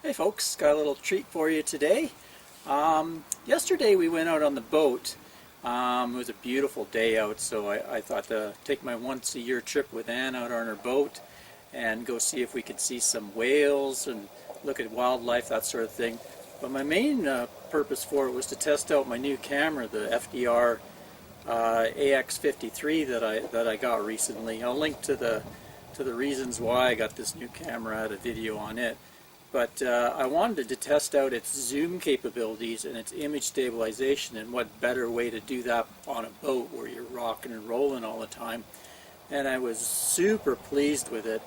Hey folks, got a little treat for you today. Yesterday we went out on the boat. It was a beautiful day out, so I thought to take my once-a-year trip with Ann out on her boat and go see if we could see some whales and look at wildlife, that sort of thing. But my main purpose for it was to test out my new camera, the FDR-AX53 that I got recently. I'll link to the reasons why I got this new camera. I had a video on it. But I wanted to test out its zoom capabilities and its image stabilization, and what better way to do that on a boat where you're rocking and rolling all the time. And I was super pleased with it.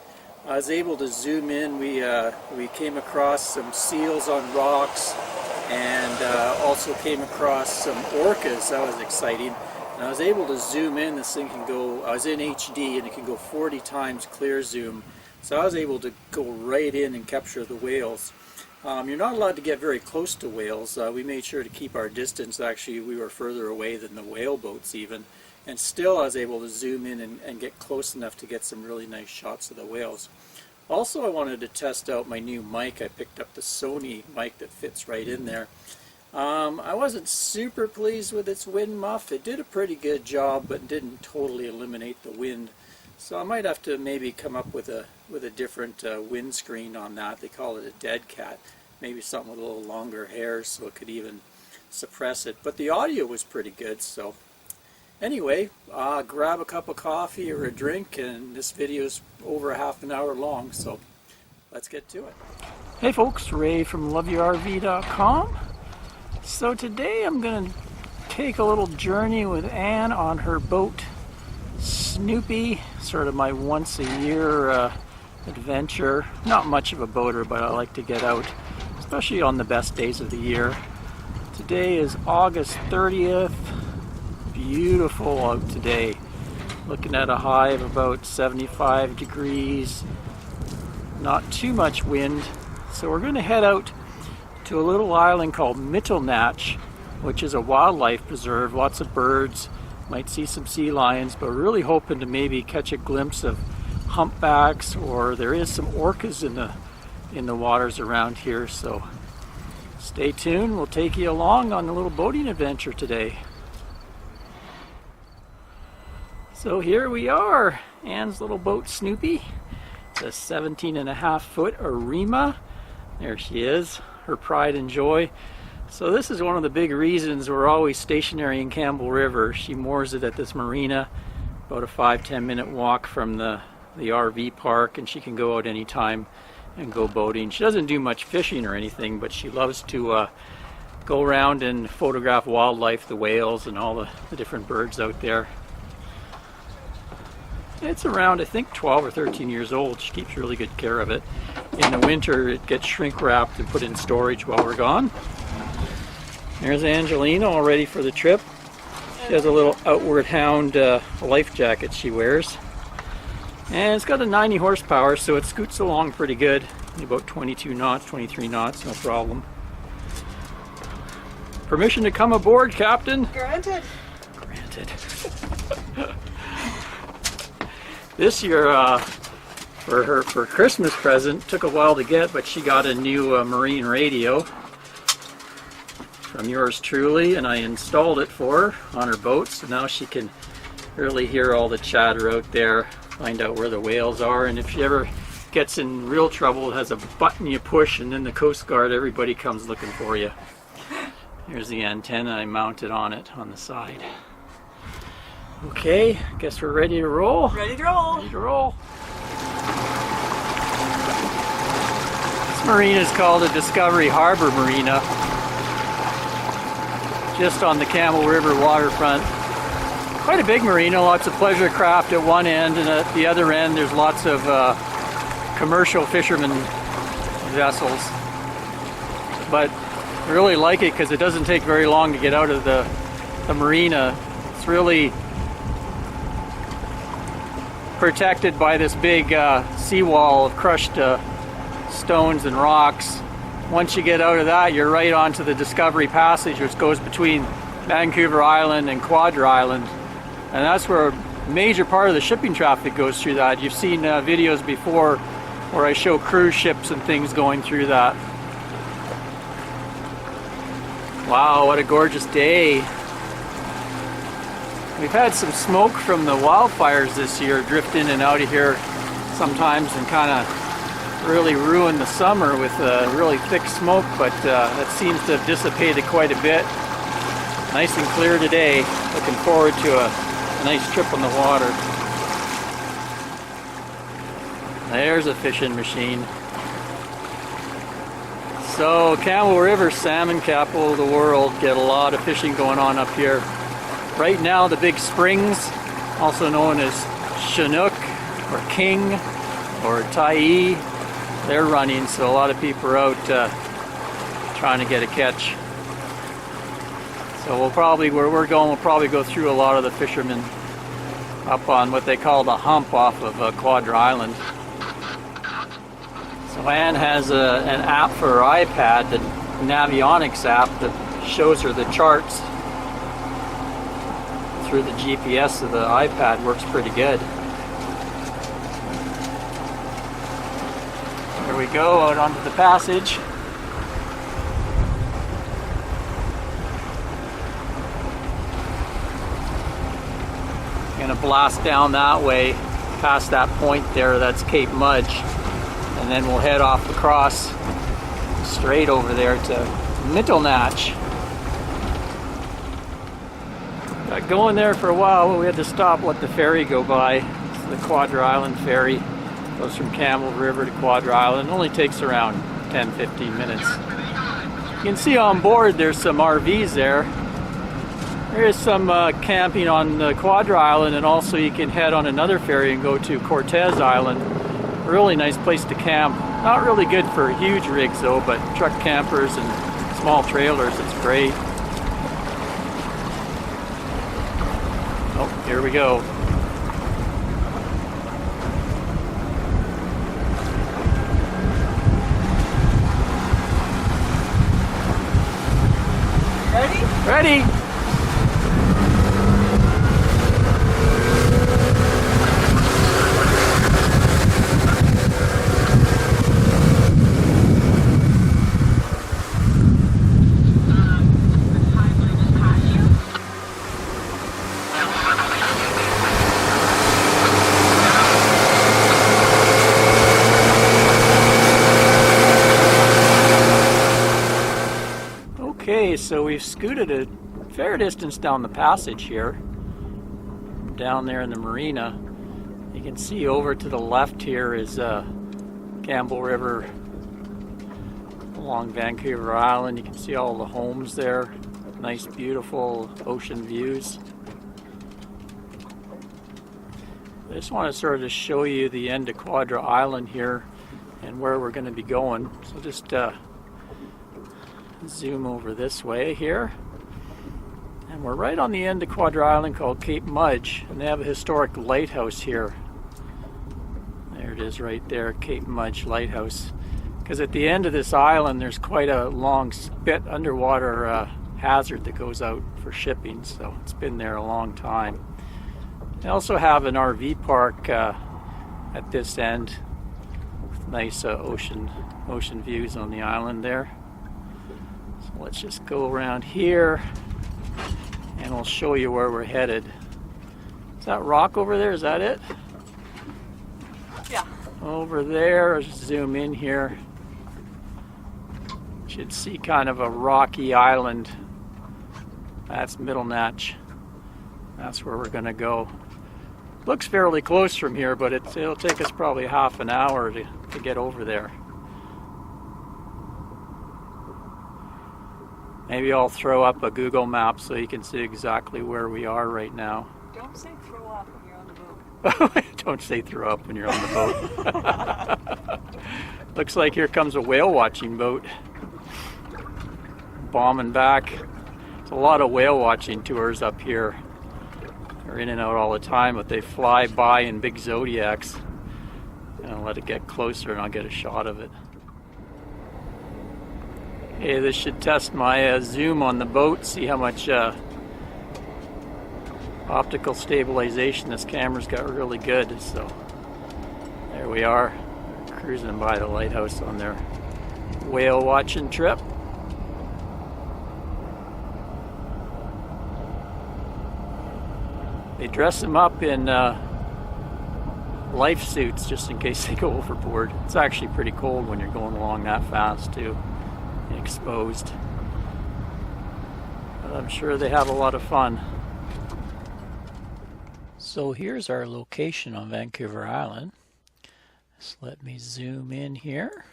I was able to zoom in. We came across some seals on rocks, and also came across some orcas. That was exciting. And I was able to zoom in. This thing can go, I was in HD and it can go 40 times clear zoom. So I was able to go right in and capture the whales. You're not allowed to get very close to whales. We made sure to keep our distance. Actually, we were further away than the whale boats even. And still I was able to zoom in and get close enough to get some really nice shots of the whales. Also, I wanted to test out my new mic. I picked up the Sony mic that fits right in there. I wasn't super pleased with its wind muff. It did a pretty good job, but didn't totally eliminate the wind. So I might have to maybe come up with a different windscreen on that. They call it a dead cat. Maybe something with a little longer hair so it could even suppress it. But the audio was pretty good. So anyway, grab a cup of coffee or a drink, and this video is over a half an hour long. So let's get to it. Hey folks, Ray from loveyourrv.com. So today I'm going to take a little journey with Ann on her boat Snoopy, sort of my once-a-year adventure. Not much of a boater, but I like to get out, especially on the best days of the year. Today is August 30th. Beautiful out today. Looking at a high of about 75 degrees. Not too much wind. So we're going to head out to a little island called Mitlenatch, which is a wildlife preserve. Lots of birds. Might see some sea lions, but we're really hoping to maybe catch a glimpse of humpbacks, or there is some orcas in the waters around here. So stay tuned. We'll take you along on a little boating adventure today. So here we are, Ann's little boat Snoopy. It's a 17.5-foot Arima. There she is, her pride and joy. So this is one of the big reasons we're always stationary in Campbell River. She moors it at this marina, about a 5-10 minute walk from the RV park, and she can go out anytime and go boating. She doesn't do much fishing or anything, but she loves to go around and photograph wildlife, the whales and all the different birds out there. It's around, I think, 12 or 13 years old. She keeps really good care of it. In the winter it gets shrink wrapped and put in storage while we're gone. There's Angelina all ready for the trip. She has a little Outward Hound life jacket she wears. And it's got a 90 horsepower, so it scoots along pretty good. About 22 knots, 23 knots, no problem. Permission to come aboard, Captain? Granted. Granted. This year, for Christmas present, took a while to get, but she got a new marine radio from yours truly, and I installed it for her on her boat, so now she can really hear all the chatter out there, find out where the whales are, and if she ever gets in real trouble, it has a button you push, and then the Coast Guard, everybody comes looking for you. Here's the antenna I mounted on it on the side. Okay, guess we're ready to roll. Ready to roll. Ready to roll. This marina is called a Discovery Harbor Marina, just on the Campbell River waterfront. Quite a big marina, lots of pleasure craft at one end, and at the other end there's lots of commercial fishermen vessels. But I really like it because it doesn't take very long to get out of the marina. It's really protected by this big seawall of crushed stones and rocks. Once you get out of that, you're right onto the Discovery Passage, which goes between Vancouver Island and Quadra Island. And that's where a major part of the shipping traffic goes through that. You've seen videos before where I show cruise ships and things going through that. Wow, what a gorgeous day. We've had some smoke from the wildfires this year drift in and out of here sometimes and kind of really ruin the summer with really thick smoke, but that seems to have dissipated quite a bit. Nice and clear today. Looking forward to a nice trip on the water. There's a fishing machine. So Campbell River, salmon capital of the world, get a lot of fishing going on up here. Right now the big springs, also known as Chinook or King or Tyee, they're running, so a lot of people are out trying to get a catch. So we'll probably, where we're going, we'll probably go through a lot of the fishermen up on what they call the hump off of Quadra Island. So Anne has an app for her iPad, the Navionics app, that shows her the charts through the GPS of the iPad. Works pretty good. There we go, out onto the passage. Gonna blast down that way past that point there, that's Cape Mudge, and then we'll head off across straight over there to Mitlenatch. Got going there for a while, but we had to stop, let the ferry go by. It's the Quadra Island ferry. Goes from Campbell River to Quadra Island. It only takes around 10-15 minutes. You can see on board there's some RVs there. There is some camping on the Quadra Island, and also you can head on another ferry and go to Cortez Island. Really nice place to camp. Not really good for huge rigs though, but truck campers and small trailers, it's great. Oh, here we go. Ready? Ready. Okay, so we've scooted a fair distance down the passage here, down there in the Marina. You can see over to the left here is Campbell River along Vancouver Island. You can see all the homes there, nice beautiful ocean views. I just want to sort of show you the end of Quadra Island here and where we're going to be going. So just zoom over this way here, and we're right on the end of Quadra Island called Cape Mudge, and they have a historic lighthouse here. There it is right there, Cape Mudge Lighthouse. Because at the end of this island there's quite a long spit underwater hazard that goes out for shipping, so it's been there a long time. They also have an RV park at this end with nice ocean views on the island there. So let's just go around here and we'll show you where we're headed. Is that rock over there? Is that it? Yeah. Over there, just zoom in here. Should see kind of a rocky island. That's Mitlnatch. That's where we're gonna go. Looks fairly close from here, but it'll take us probably half an hour to get over there. Maybe I'll throw up a Google map so you can see exactly where we are right now. Don't say throw up when you're on the boat. Don't say throw up when you're on the boat. Looks like here comes a whale watching boat. Bombing back. There's a lot of whale watching tours up here. They're in and out all the time, but they fly by in big zodiacs. And I'll let it get closer and I'll get a shot of it. Okay, this should test my zoom on the boat, see how much optical stabilization this camera's got. Really good. So there we are, cruising by the lighthouse on their whale watching trip. They dress them up in life suits just in case they go overboard. It's actually pretty cold when you're going along that fast too, exposed. But I'm sure they have a lot of fun. So here's our location on Vancouver Island. Just let me zoom in here.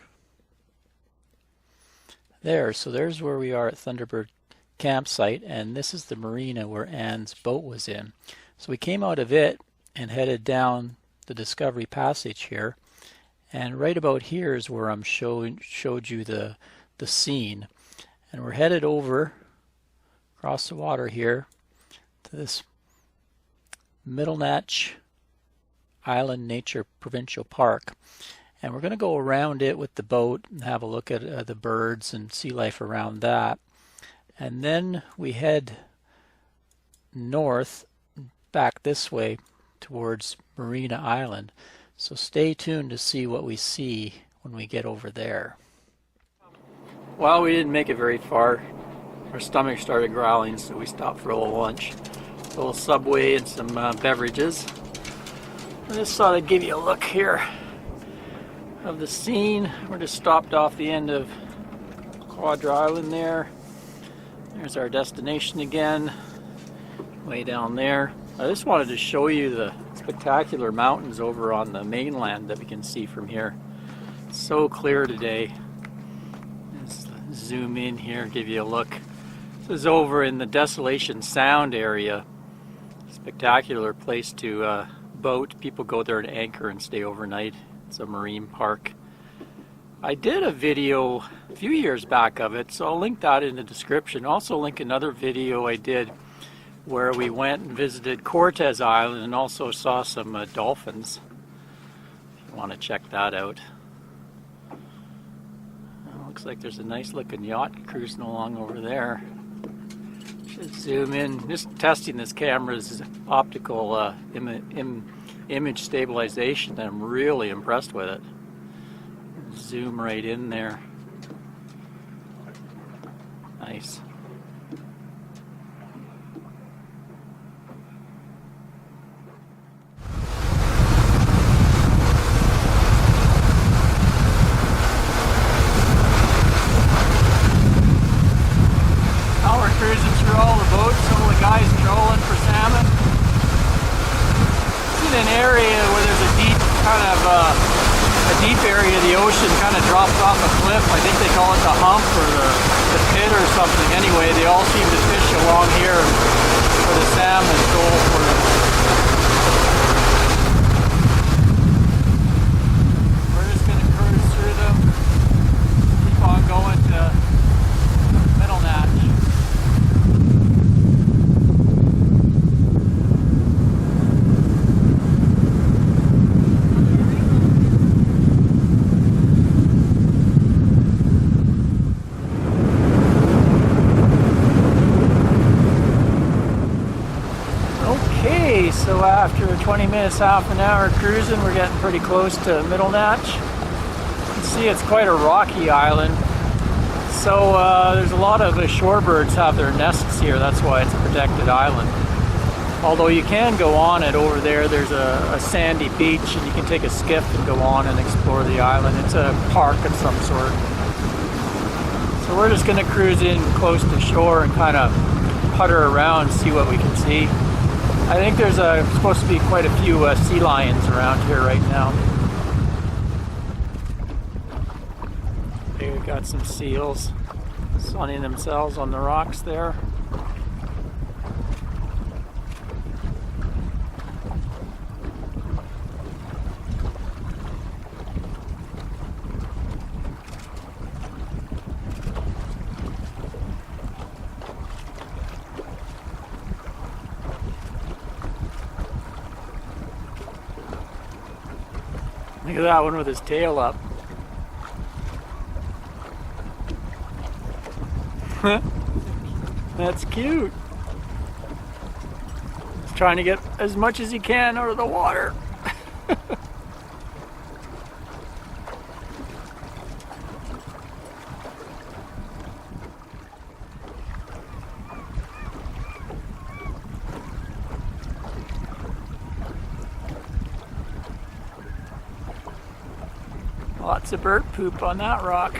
There, so there's where we are at Thunderbird campsite, and this is the marina where Anne's boat was in. So we came out of it and headed down the Discovery Passage here, and right about here is where I'm showed you the scene, and we're headed over across the water here to this Mitlenatch Island Nature Provincial Park, and we're going to go around it with the boat and have a look at the birds and sea life around that, and then we head north back this way towards Marina Island. So stay tuned to see what we see when we get over there. Well, we didn't make it very far. Our stomach started growling, so we stopped for a little lunch. A little Subway and some beverages. I just thought I'd give you a look here of the scene. We're just stopped off the end of Quadra Island there. There's our destination again, way down there. I just wanted to show you the spectacular mountains over on the mainland that we can see from here. It's so clear today. Let's zoom in here, give you a look. This is over in the Desolation Sound area. Spectacular place to boat. People go there and anchor and stay overnight. It's a marine park. I did a video a few years back of it, so I'll link that in the description. Also link another video I did where we went and visited Cortez Island and also saw some dolphins. If you want to check that out. Looks like there's a nice looking yacht cruising along over there. Should zoom in. Just testing this camera's optical image stabilization. I'm really impressed with it. Zoom right in there. Nice. Cruising through all the boats, some of the guys trolling for salmon. It's in an area where there's a deep area of the ocean kind of drops off a cliff. I think they call it the hump or the pit or something. Anyway, they all seem to fish along here for the salmon goal for them. We're just going to cruise through them, keep on going to Mitlnatch. So after 20 minutes, half an hour cruising, we're getting pretty close to Mitlnatch. You can see it's quite a rocky island. So there's a lot of shorebirds have their nests here. That's why it's a protected island. Although you can go on it over there. There's a sandy beach and you can take a skiff and go on and explore the island. It's a park of some sort. So we're just going to cruise in close to shore and kind of putter around and see what we can see. I think there's supposed to be quite a few sea lions around here right now. Here we got some seals sunning themselves on the rocks there. Look at that one with his tail up. That's cute. He's trying to get as much as he can out of the water. Lots of bird poop on that rock.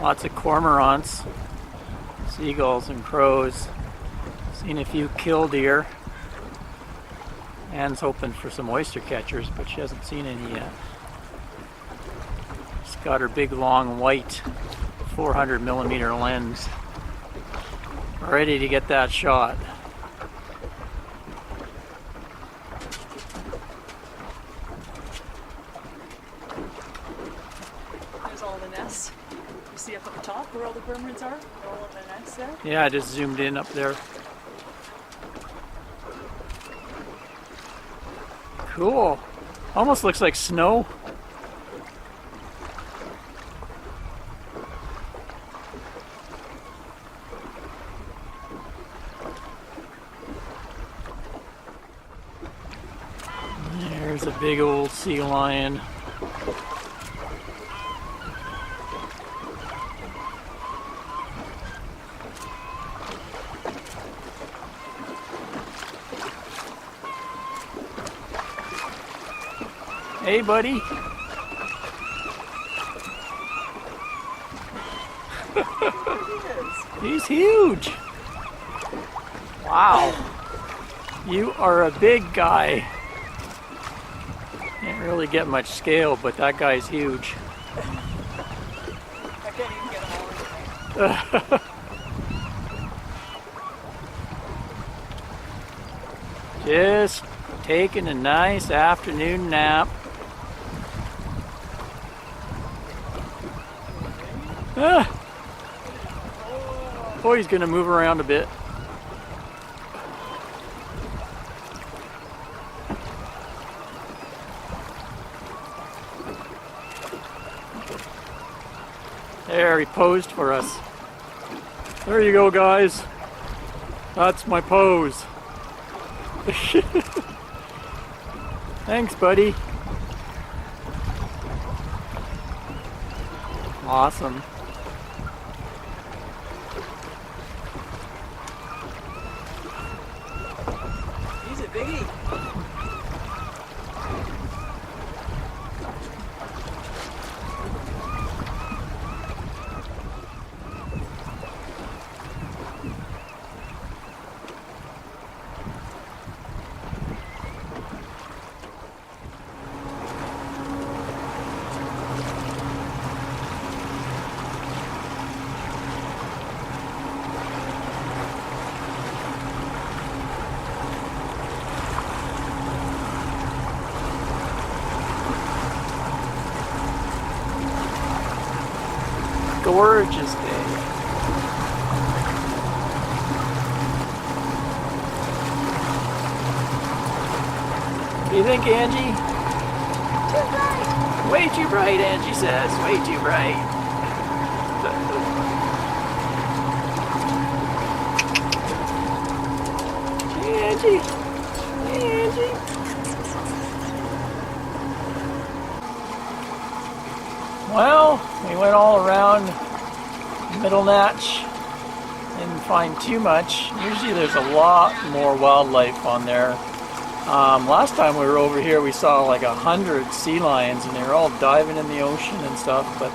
Lots of cormorants, seagulls and crows. Seen a few killdeer. Anne's hoping for some oyster catchers, but she hasn't seen any yet. She's got her big long white 400mm lens ready to get that shot. There's all the nests. You see up at the top where all the cormorants are? They're all in the nests there. Yeah, I just zoomed in up there. Cool. Almost looks like snow. There's a big old sea lion. Hey, buddy. He's huge. Wow. You are a big guy. Can't really get much scale, but that guy's huge. I can't even get them all in. Just taking a nice afternoon nap. Ah. Oh, he's going to move around a bit. There, he posed for us. There you go, guys. That's my pose. Thanks, buddy. Awesome. He's a biggie. Gorgeous day. What do you think, Angie? Too bright. Way too bright, Angie says. Way too bright. Hey, Angie. Hey, Angie. Well, we went all around Mitlnatch. Didn't find too much. Usually there's a lot more wildlife on there. Last time we were over here we saw like 100 sea lions and they were all diving in the ocean and stuff, but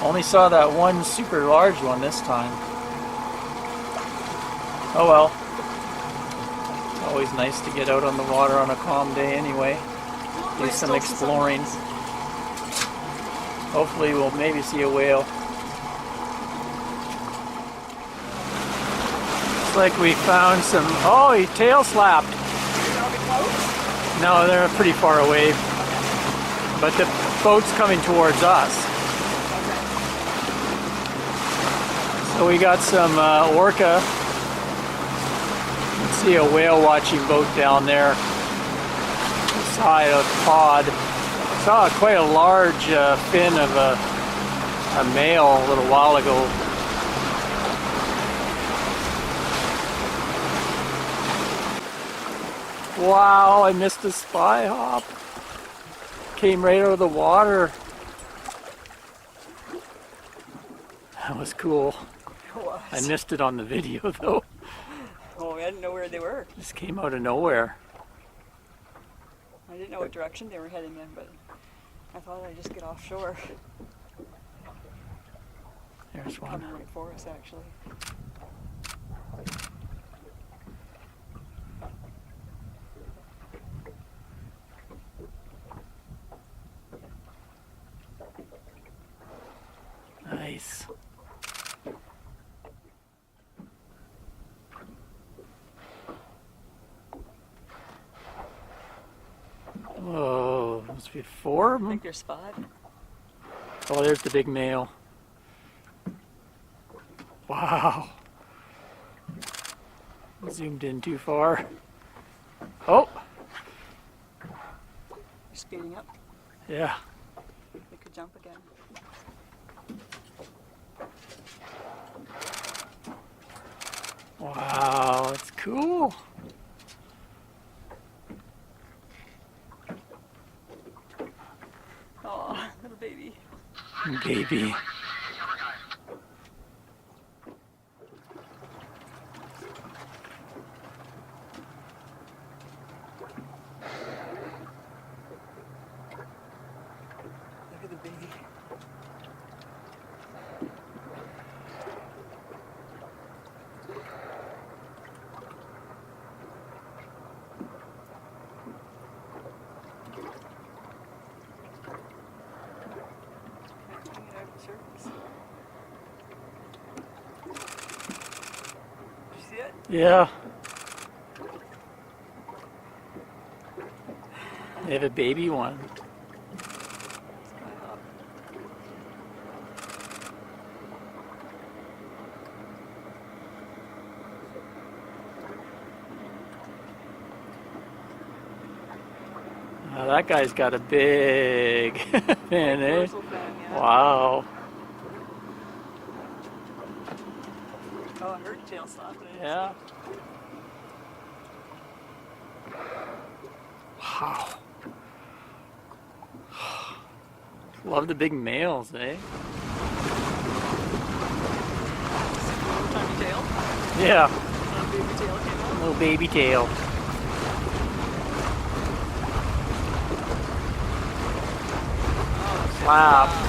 only saw that one super large one this time. Oh well. It's always nice to get out on the water on a calm day anyway. Do some exploring. Hopefully we'll maybe see a whale. Looks like we found some, oh, he tail slapped. No, they're pretty far away. But the boat's coming towards us. So we got some Orca. You can see a whale watching boat down there. Side of the pod. Saw quite a large fin of a male a little while ago. Wow, I missed a spy hop. Came right out of the water. That was cool. It was. I missed it on the video though. Oh, I didn't know where they were. Just came out of nowhere. I didn't know what direction they were heading in, but I thought I'd just get offshore. There's one. Coming right for us, actually. Nice. Whoa, must be 4 of I them. think there's 5. Oh, there's the big male. Wow. Zoomed in too far. Oh, You're speeding up. yeah. They could jump again. Wow, that's cool. Oh, little baby. Baby. Look at the baby. Did you see it? Yeah. They have a baby one. Sky hop. Now that guy's got a big fin, eh? Dorsal fin, yeah. Wow. Oh, I heard tail slap. Yeah. Wow. Love the big males, eh? Tiny tail. Yeah. Baby tail came out. Little baby tail. Oh, Slap. nice.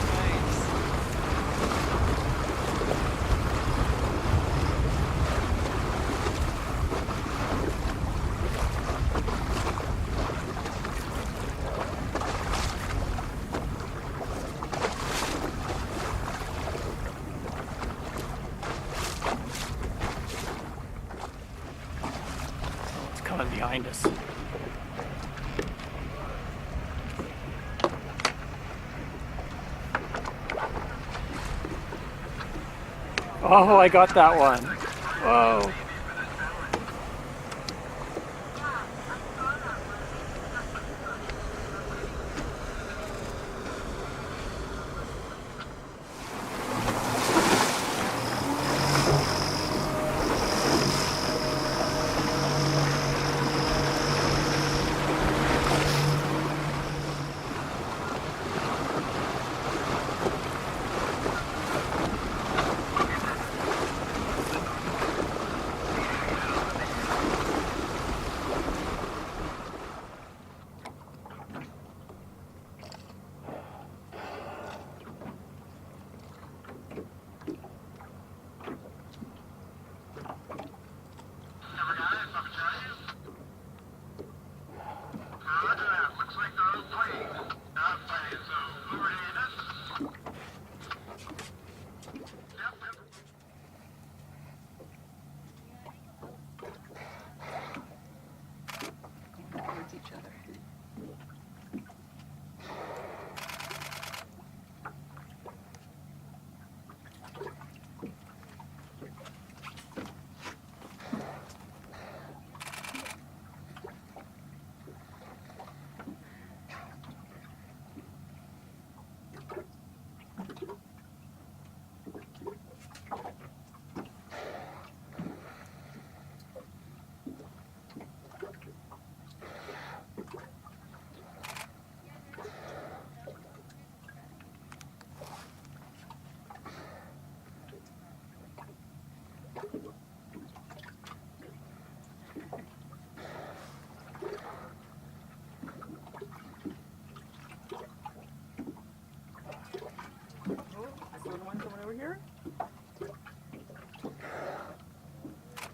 It's coming behind us. Oh, I got that one. Whoa.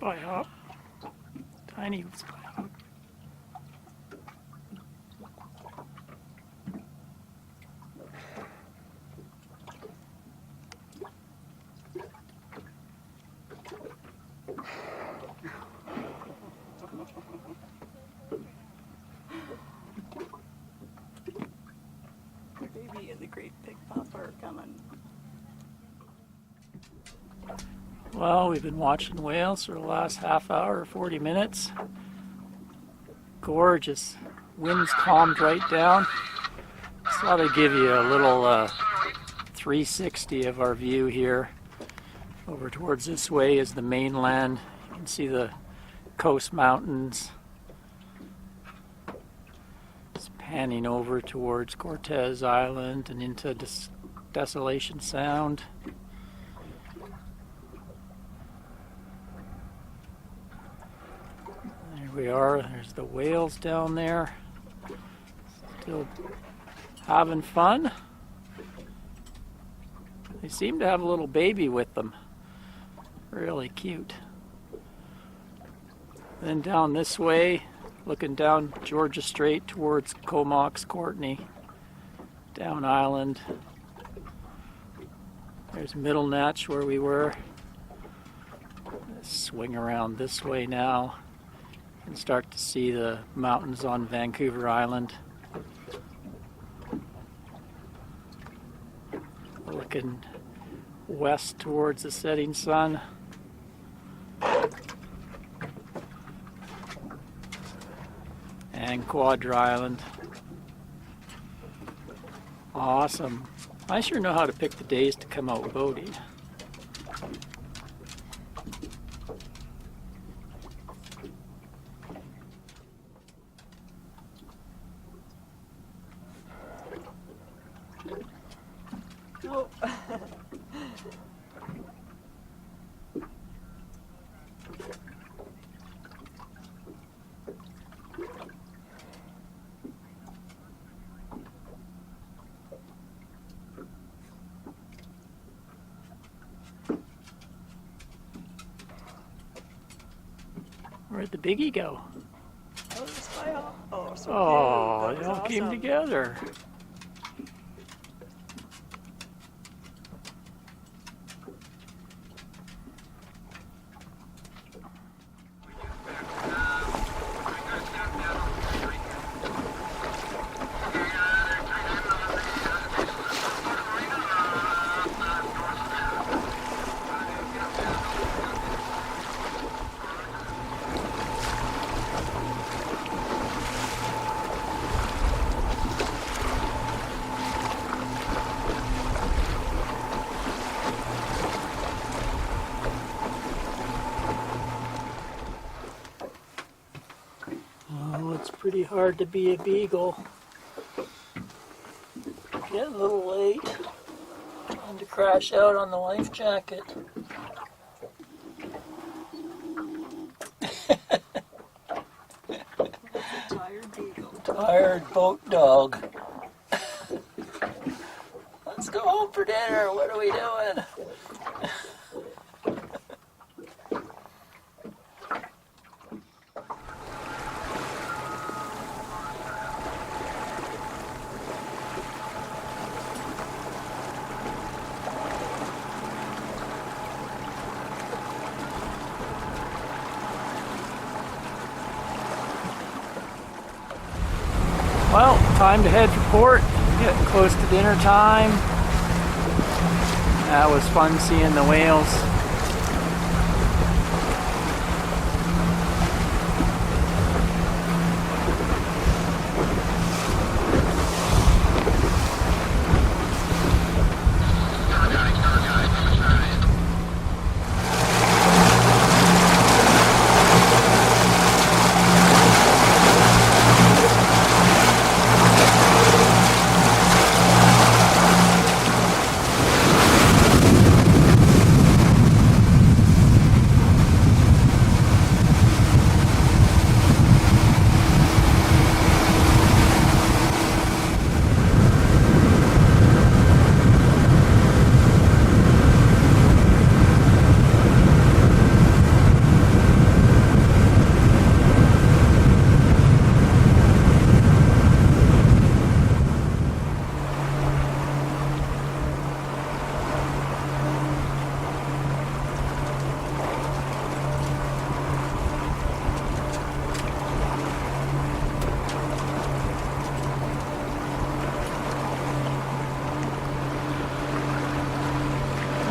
Spy hawk. Tiny spy hawk. The baby and the great big papa are coming. Well, we've been watching whales for the last half hour, 40 minutes. Gorgeous. Wind's calmed right down. Just thought I'd give you a little 360 of our view here. Over towards this way is the mainland. You can see the coast mountains. Just panning over towards Cortez Island and into Desolation Sound. We are. There's the whales down there. Still having fun. They seem to have a little baby with them. Really cute. Then down this way, looking down Georgia Strait towards Comox, Courtney, down island. There's Mitlnatch where we were. Let's swing around this way now. And start to see the mountains on Vancouver Island. Looking west towards the setting sun. And Quadra Island. Awesome. I sure know how to pick the days to come out boating. Oh. Where'd the biggie go? Oh, the spy hawk. Oh, so Oh, cute. they That all was came awesome. together. Oh, it's pretty hard to be a beagle. Getting a little late. Time to crash out on the life jacket. Tired beagle. Tired boat dog. Let's go home for dinner. What are we doing? Well, time to head for port. Getting close to dinner time. That was fun seeing the whales.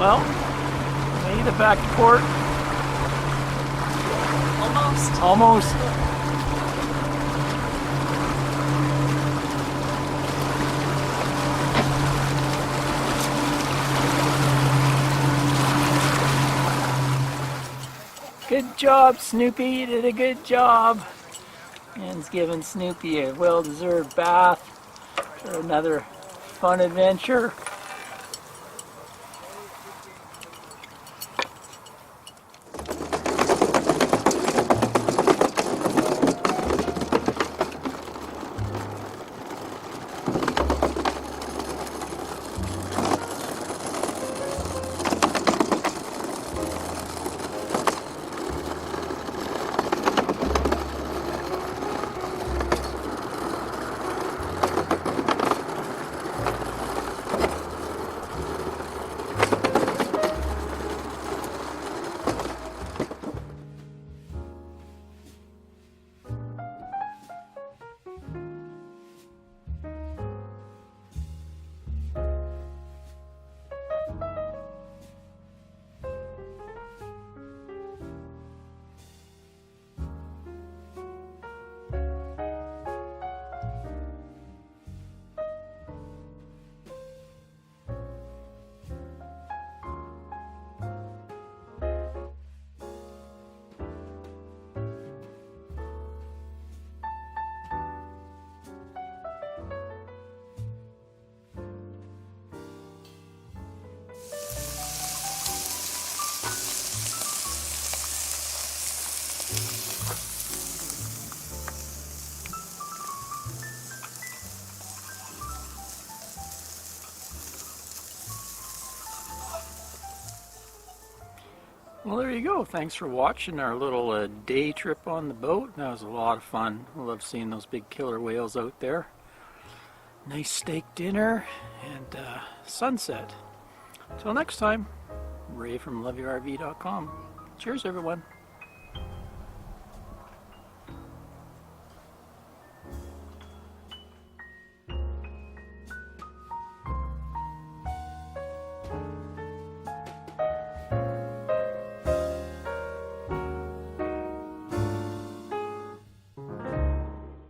Well, made it back to port. Almost. Almost. Good job, Snoopy. You did a good job. Anne's giving Snoopy a well-deserved bath for another fun adventure. Well, there you go. Thanks for watching our little day trip on the boat. That was a lot of fun. I love seeing those big killer whales out there. Nice steak dinner and sunset. Until next time, Ray from loveyourrv.com. Cheers, everyone.